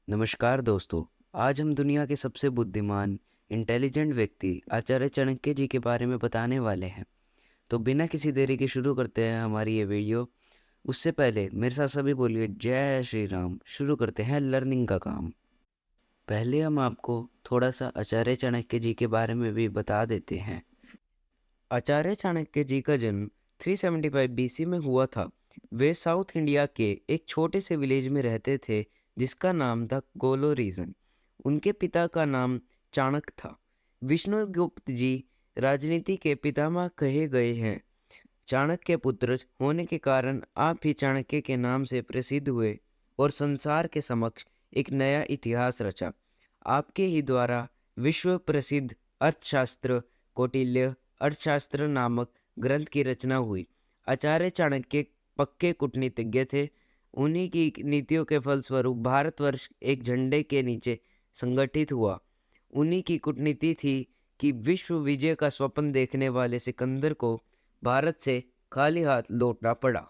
नमस्कार दोस्तों। आज हम दुनिया के सबसे बुद्धिमान इंटेलिजेंट व्यक्ति आचार्य चाणक्य जी के बारे में बताने वाले हैं। तो बिना किसी देरी के शुरू करते हैं हमारी ये वीडियो। उससे पहले मेरे साथ सभी बोलिए जय श्री राम। शुरू करते हैं लर्निंग का काम। पहले हम आपको थोड़ा सा आचार्य चाणक्य जी के बारे में भी बता देते हैं। आचार्य चाणक्य जी का जन्म 375 बीसी में हुआ था। वे साउथ इंडिया के एक छोटे से विलेज में रहते थे जिसका नाम था गोलो रीजन। उनके पिता का नाम चाणक्य था। विष्णुगुप्त जी राजनीति के पितामह कहे गए हैं। चाणक्य के पुत्र होने के कारण आप भी चाणक्य के नाम से प्रसिद्ध हुए और संसार के समक्ष एक नया इतिहास रचा। आपके ही द्वारा विश्व प्रसिद्ध अर्थशास्त्र कौटिल्य अर्थशास्त्र नामक ग्रंथ की रचना हुई। आचार्य चाणक्य पक्के कूटनीतिज्ञ थे। उन्हीं की नीतियों के फलस्वरूप भारतवर्ष एक झंडे के नीचे संगठित हुआ। उन्हीं की कूटनीति थी कि विश्व विजय का स्वप्न देखने वाले सिकंदर को भारत से खाली हाथ लौटना पड़ा।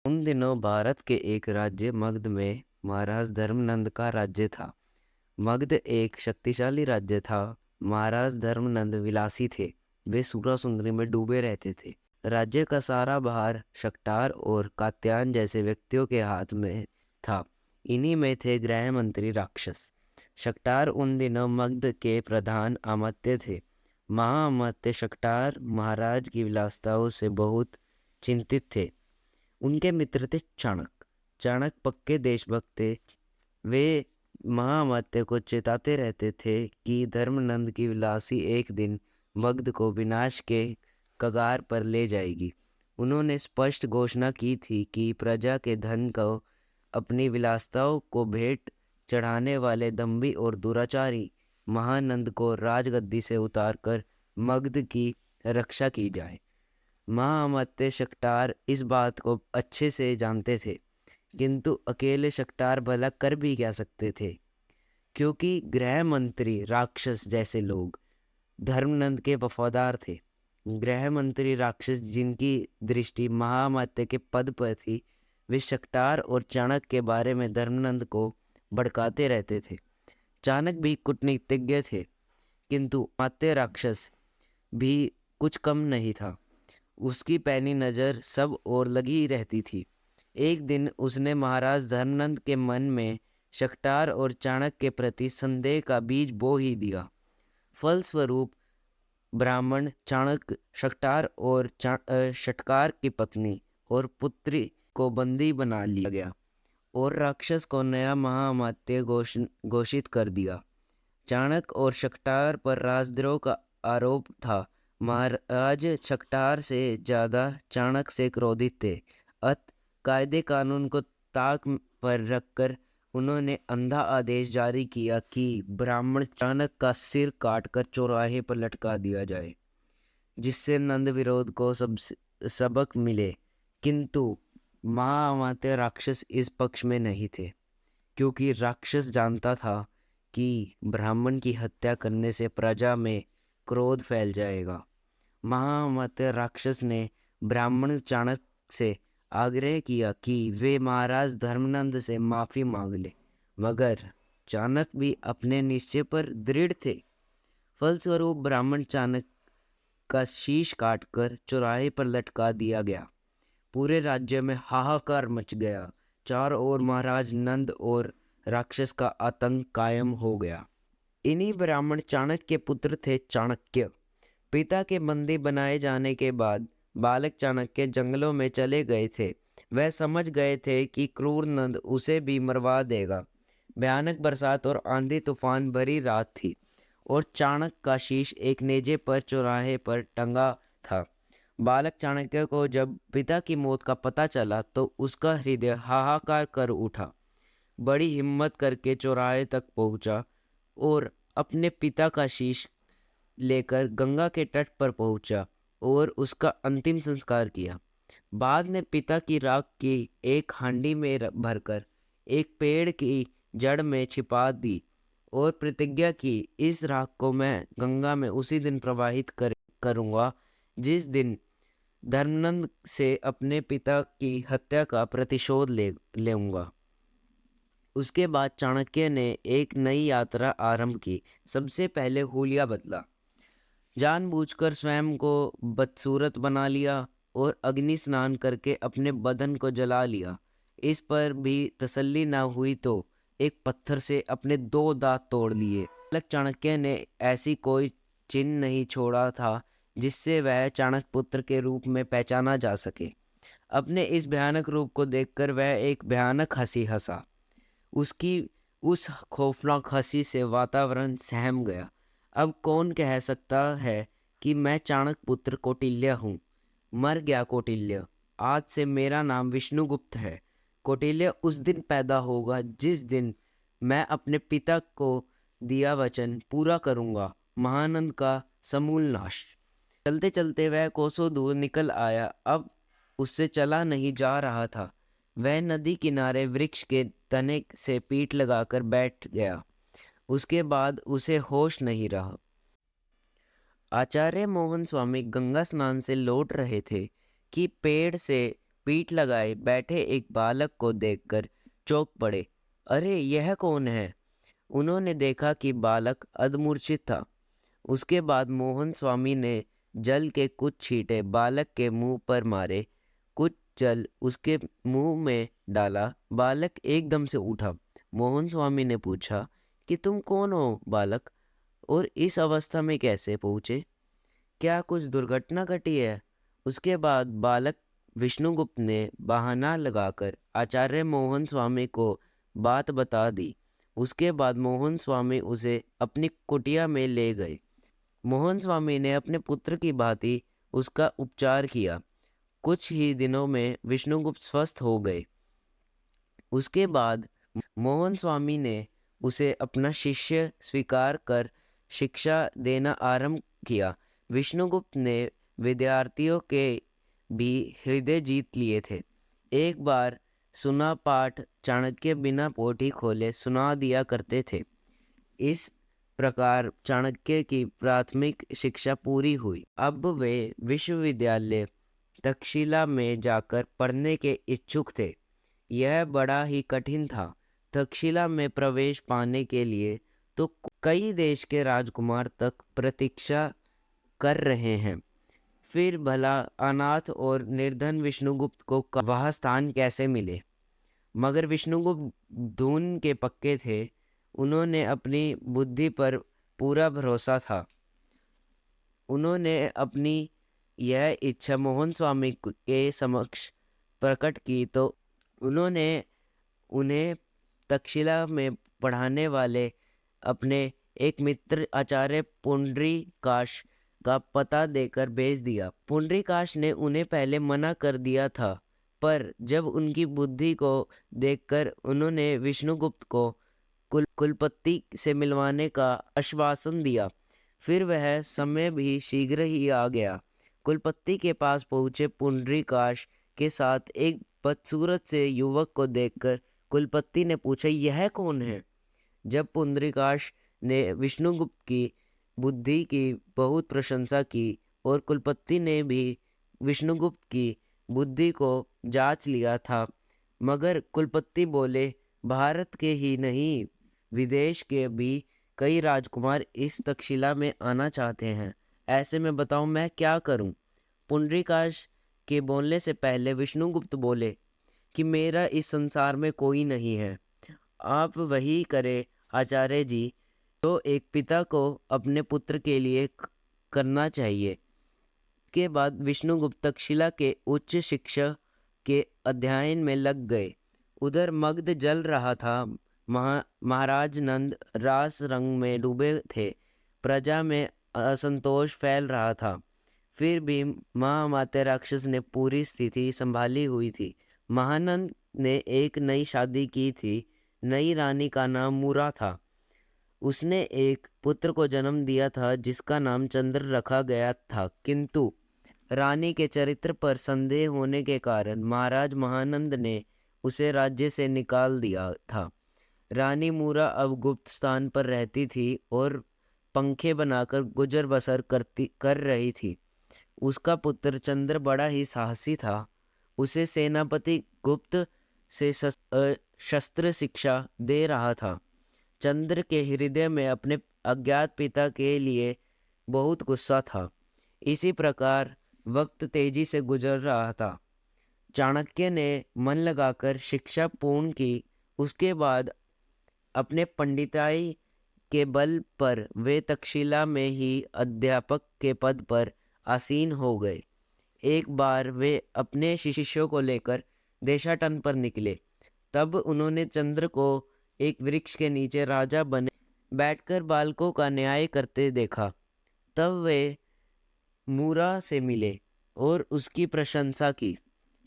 उन दिनों भारत के एक राज्य मगध में महाराज धर्मनंद का राज्य था। मगध एक शक्तिशाली राज्य था। महाराज धर्मनंद विलासी थे। वे सूरा सुंदरी में डूबे रहते थे। राज्य का सारा भार शक्टार और कात्यायन जैसे व्यक्तियों के हाथ में था। इन्हीं में थे गृह मंत्री राक्षस। शक्टार उन दिनों मगध के प्रधान अमात्य थे। महाअमात्य शक्टार महाराज की विलासिताओं से बहुत चिंतित थे। उनके मित्र थे चाणक्य। चाणक्य पक्के देशभक्त थे। वे महाअमात्य को चेताते रहते थे कि धर्मनंद की विलासी एक दिन मगध को विनाश के कगार पर ले जाएगी। उन्होंने स्पष्ट घोषणा की थी कि प्रजा के धन को अपनी विलासिताओं को भेंट चढ़ाने वाले दंभी और दुराचारी महानंद को राजगद्दी से उतारकर मगध की रक्षा की जाए। महाअमात्य शक्टार इस बात को अच्छे से जानते थे, किंतु अकेले शक्टार भला कर भी क्या सकते थे, क्योंकि गृह मंत्री राक्षस जैसे लोग धर्मनंद के वफादार थे। गृह मंत्री राक्षस जिनकी दृष्टि महाअमात्य के पद पर थी, वे शक्टार और चाणक्य के बारे में धर्मनंद को भड़काते रहते थे। चाणक्य भी कूटनीतिज्ञ थे, किंतु अमात्य राक्षस भी कुछ कम नहीं था। उसकी पैनी नज़र सब ओर लगी रहती थी। एक दिन उसने महाराज धर्मनंद के मन में शक्टार और चाणक्य के प्रति संदेह का बीज बो ही दिया। फलस्वरूप ब्राह्मण चाणक्य शक्टार और षटकार की पत्नी और पुत्री को बंदी बना लिया गया और राक्षस को नया महाअमात्य घोषित कर दिया। चाणक्य और शक्टार पर राजद्रोह का आरोप था। महाराज शक्टार से ज्यादा चाणक्य से क्रोधित थे। अत कायदे कानून को ताक पर रखकर उन्होंने अंधा आदेश जारी किया कि ब्राह्मण चाणक्य का सिर काटकर चौराहे पर लटका दिया जाए, जिससे नंद विरोध को सबक मिले। किंतु महाअमात्य राक्षस इस पक्ष में नहीं थे, क्योंकि राक्षस जानता था कि ब्राह्मण की हत्या करने से प्रजा में क्रोध फैल जाएगा। महाअमात्य राक्षस ने ब्राह्मण चाणक्य से आग्रह किया कि वे महाराज धर्मनंद से माफी मांग ले, मगर चाणक्य भी अपने निश्चय पर दृढ़ थे। फलस्वरूप ब्राह्मण चाणक्य का शीश काटकर चौराहे पर लटका दिया गया। पूरे राज्य में हाहाकार मच गया। चारों ओर महाराज नंद और राक्षस का आतंक कायम हो गया। इन्हीं ब्राह्मण चाणक्य के पुत्र थे चाणक्य। पिता के बंदी बनाए जाने के बाद बालक चाणक्य जंगलों में चले गए थे। वह समझ गए थे कि क्रूर नंद उसे भी मरवा देगा। भयानक बरसात और आंधी तूफान भरी रात थी और चाणक्य का शीश एक नेजे पर चौराहे पर टंगा था। बालक चाणक्य को जब पिता की मौत का पता चला तो उसका हृदय हाहाकार कर उठा। बड़ी हिम्मत करके चौराहे तक पहुंचा और अपने पिता का शीश लेकर गंगा के तट पर पहुंचा और उसका अंतिम संस्कार किया। बाद में पिता की राख की एक हांडी में भरकर एक पेड़ की जड़ में छिपा दी और प्रतिज्ञा की, इस राख को मैं गंगा में उसी दिन प्रवाहित करूंगा जिस दिन धर्मनंद से अपने पिता की हत्या का प्रतिशोध लेऊंगा। उसके बाद चाणक्य ने एक नई यात्रा आरंभ की। सबसे पहले हुलिया बदला, जानबूझकर स्वयं को बदसूरत बना लिया और अग्नि स्नान करके अपने बदन को जला लिया। इस पर भी तसल्ली न हुई तो एक पत्थर से अपने 2 दांत तोड़ लिए। बालक चाणक्य ने ऐसी कोई चिन्ह नहीं छोड़ा था जिससे वह चाणक्य पुत्र के रूप में पहचाना जा सके। अपने इस भयानक रूप को देखकर वह एक भयानक हंसी हंसा। उसकी उस खौफनाक हंसी से वातावरण सहम गया। अब कौन कह सकता है कि मैं चाणक्य पुत्र कौटिल्य हूँ? मर गया कौटिल्य। आज से मेरा नाम विष्णुगुप्त है। कौटिल्य उस दिन पैदा होगा जिस दिन मैं अपने पिता को दिया वचन पूरा करूँगा, महानंद का समूल नाश। चलते चलते वह कोसों दूर निकल आया। अब उससे चला नहीं जा रहा था। वह नदी किनारे वृक्ष के तने से पीठ लगाकर बैठ गया। उसके बाद उसे होश नहीं रहा। आचार्य मोहन स्वामी गंगा स्नान से लौट रहे थे कि पेड़ से पीठ लगाए बैठे एक बालक को देखकर चौंक पड़े। अरे, यह कौन है? उन्होंने देखा कि बालक अधमूर्छित था। उसके बाद मोहन स्वामी ने जल के कुछ छींटे बालक के मुंह पर मारे, कुछ जल उसके मुंह में डाला। बालक एकदम से उठा। मोहन स्वामी ने पूछा कि तुम कौन हो बालक, और इस अवस्था में कैसे पहुँचे? क्या कुछ दुर्घटना घटी है? उसके बाद बालक विष्णुगुप्त ने बहाना लगाकर आचार्य मोहन स्वामी को बात बता दी। उसके बाद मोहन स्वामी उसे अपनी कुटिया में ले गए। मोहन स्वामी ने अपने पुत्र की भांति उसका उपचार किया। कुछ ही दिनों में विष्णुगुप्त स्वस्थ हो गए। उसके बाद मोहन स्वामी ने उसे अपना शिष्य स्वीकार कर शिक्षा देना आरंभ किया। विष्णुगुप्त ने विद्यार्थियों के भी हृदय जीत लिए थे। एक बार सुना पाठ चाणक्य बिना पोथी खोले सुना दिया करते थे। इस प्रकार चाणक्य की प्राथमिक शिक्षा पूरी हुई। अब वे विश्वविद्यालय तक्षशिला में जाकर पढ़ने के इच्छुक थे। यह बड़ा ही कठिन था। तक्षशिला में प्रवेश पाने के लिए तो कई देश के राजकुमार तक प्रतीक्षा कर रहे हैं। फिर भला अनाथ और निर्धन विष्णुगुप्त को वह स्थान कैसे मिले? मगर विष्णुगुप्त धून के पक्के थे। उन्होंने अपनी बुद्धि पर पूरा भरोसा था। उन्होंने अपनी यह इच्छा मोहन स्वामी के समक्ष प्रकट की तो उन्होंने उन्हें तक्षशिला में पढ़ाने वाले अपने एक मित्र आचार्य पुंडरीकाश का पता देकर भेज दिया। पुंडरीकाश ने उन्हें पहले मना कर दिया था, पर जब उनकी बुद्धि को देखकर उन्होंने विष्णुगुप्त को कुलपति से मिलवाने का आश्वासन दिया। फिर वह समय भी शीघ्र ही आ गया। कुलपति के पास पहुंचे पुंडरीकाश के साथ एक बदसूरत से युवक को देखकर कुलपति ने पूछा, यह कौन है? जब पुंडरीकाश ने विष्णुगुप्त की बुद्धि की बहुत प्रशंसा की और कुलपति ने भी विष्णुगुप्त की बुद्धि को जांच लिया था, मगर कुलपति बोले, भारत के ही नहीं विदेश के भी कई राजकुमार इस तक्षशिला में आना चाहते हैं। ऐसे में बताओ मैं क्या करूं? पुंडरीकाश के बोलने से पहले विष्णुगुप्त बोले कि मेरा इस संसार में कोई नहीं है। आप वही करें आचार्य जी जो एक पिता को अपने पुत्र के लिए करना चाहिए। के बाद विष्णुगुप्त तक्षशिला के उच्च शिक्षा के अध्ययन में लग गए। उधर मगध जल रहा था। महाराज नंद रास रंग में डूबे थे। प्रजा में असंतोष फैल रहा था। फिर भी महामात्य राक्षस ने पूरी स्थिति संभाली हुई थी। महानंद ने एक नई शादी की थी। नई रानी का नाम मूरा था। उसने एक पुत्र को जन्म दिया था जिसका नाम चंद्र रखा गया था, किंतु रानी के चरित्र पर संदेह होने के कारण महाराज महानंद ने उसे राज्य से निकाल दिया था। रानी मूरा अब गुप्त स्थान पर रहती थी और पंखे बनाकर गुजर बसर कर रही थी। उसका पुत्र चंद्र बड़ा ही साहसी था। उसे सेनापति गुप्त से शस्त्र शिक्षा दे रहा था। चंद्र के हृदय में अपने अज्ञात पिता के लिए बहुत गुस्सा था। इसी प्रकार वक्त तेजी से गुजर रहा था। चाणक्य ने मन लगाकर शिक्षा पूर्ण की। उसके बाद अपने पंडिताई के बल पर वे तक्षशिला में ही अध्यापक के पद पर आसीन हो गए। एक बार वे अपने शिष्यों को लेकर देशाटन पर निकले। तब उन्होंने चंद्र को एक वृक्ष के नीचे राजा बने बैठकर बालकों का न्याय करते देखा। तब वे मूरा से मिले और उसकी प्रशंसा की।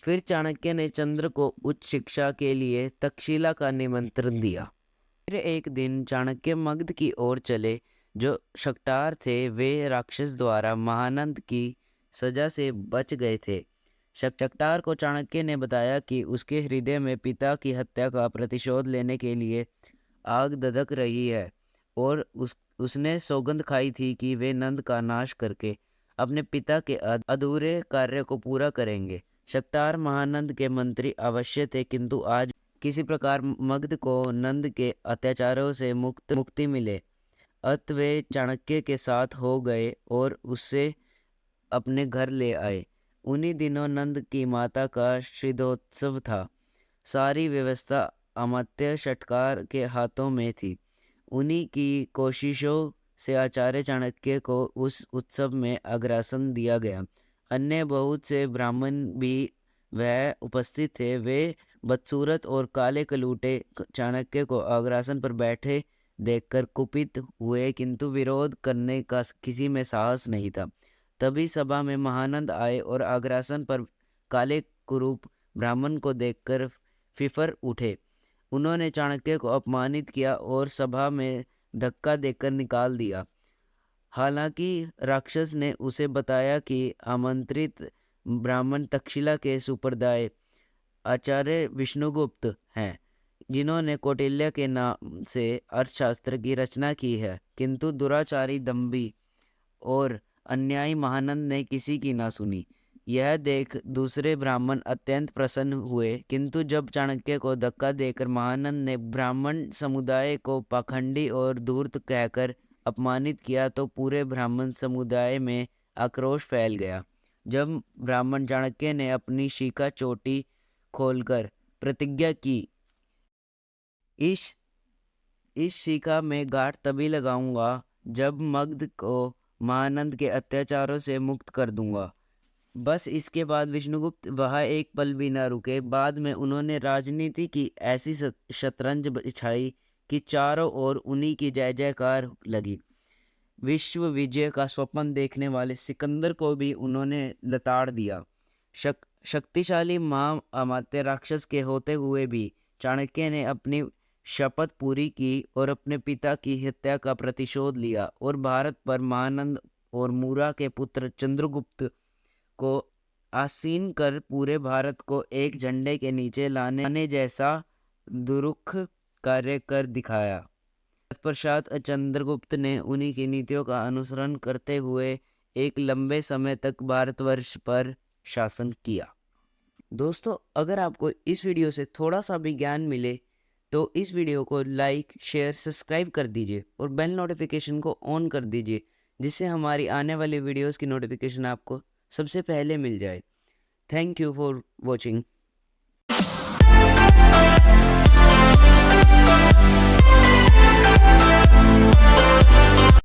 फिर चाणक्य ने चंद्र को उच्च शिक्षा के लिए तक्षशिला का निमंत्रण दिया। फिर एक दिन चाणक्य मगध की ओर चले। जो शक्टार थे वे राक्षस द्वारा महानंद की सजा से बच गए थे। शक्टार को चाणक्य ने बताया कि उसके हृदय में पिता की हत्या का प्रतिशोध लेने के लिए आग धधक रही है और उसने सौगंध खाई थी कि वे नंद का नाश करके अपने पिता के अधूरे कार्य को पूरा करेंगे। शक्टार महानंद के मंत्री अवश्य थे, किंतु आज किसी प्रकार मगध को नंद के अत्याचारों से मुक्ति मिले। अत वे चाणक्य के साथ हो गए और उससे अपने घर ले आए। उन्हीं दिनों नंद की माता का श्राद्धोत्सव था। सारी व्यवस्था अमात्य षटकार के हाथों में थी। उन्हीं की कोशिशों से आचार्य चाणक्य को उस उत्सव में अग्रासन दिया गया। अन्य बहुत से ब्राह्मण भी वह उपस्थित थे। वे बदसूरत और काले कलूटे चाणक्य को अग्रासन पर बैठे देखकर कुपित हुए, किंतु विरोध करने का किसी में साहस नहीं था। तभी सभा में महानंद आए और अग्रासन पर काले कुरूप ब्राह्मण को देखकर फिफर उठे। उन्होंने चाणक्य को अपमानित किया और सभा में धक्का देकर निकाल दिया। हालांकि राक्षस ने उसे बताया कि आमंत्रित ब्राह्मण तक्षशिला के सुपरदाय आचार्य विष्णुगुप्त हैं, जिन्होंने कौटिल्य के नाम से अर्थशास्त्र की रचना की है। किंतु दुराचारी, दंभी और अन्यायी महानंद ने किसी की ना सुनी। यह देख दूसरे ब्राह्मण अत्यंत प्रसन्न हुए, किंतु जब चाणक्य को धक्का देकर महानंद ने ब्राह्मण समुदाय को पाखंडी और धूर्त कहकर अपमानित किया तो पूरे ब्राह्मण समुदाय में आक्रोश फैल गया। जब ब्राह्मण चाणक्य ने अपनी शिखा चोटी खोलकर प्रतिज्ञा की, इस शिखा में गांठ तभी लगाऊंगा जब मगध को महानंद के अत्याचारों से मुक्त कर दूंगा। बस इसके बाद विष्णुगुप्त वहाँ एक पल भी न रुके। बाद में उन्होंने राजनीति की ऐसी शतरंज बिछाई कि चारों ओर उन्हीं की जय जयकार लगी। विश्व विजय का स्वप्न देखने वाले सिकंदर को भी उन्होंने लताड़ दिया। शक्तिशाली महाअमात्य राक्षस के होते हुए भी चाणक्य ने अपनी शपथ पूरी की और अपने पिता की हत्या का प्रतिशोध लिया और भारत पर महानंद और मूरा के पुत्र चंद्रगुप्त को आसीन कर पूरे भारत को एक झंडे के नीचे लाने जैसा दुरुख कार्य कर दिखाया। तत्पश्चात चंद्रगुप्त ने उन्हीं की नीतियों का अनुसरण करते हुए एक लंबे समय तक भारतवर्ष पर शासन किया। दोस्तों, अगर आपको इस वीडियो से थोड़ा सा भी ज्ञान मिले तो इस वीडियो को लाइक, शेयर, सब्सक्राइब कर दीजिए और बेल नोटिफिकेशन को ऑन कर दीजिए, जिससे हमारी आने वाली वीडियोस की नोटिफिकेशन आपको सबसे पहले मिल जाए। Thank you for watching.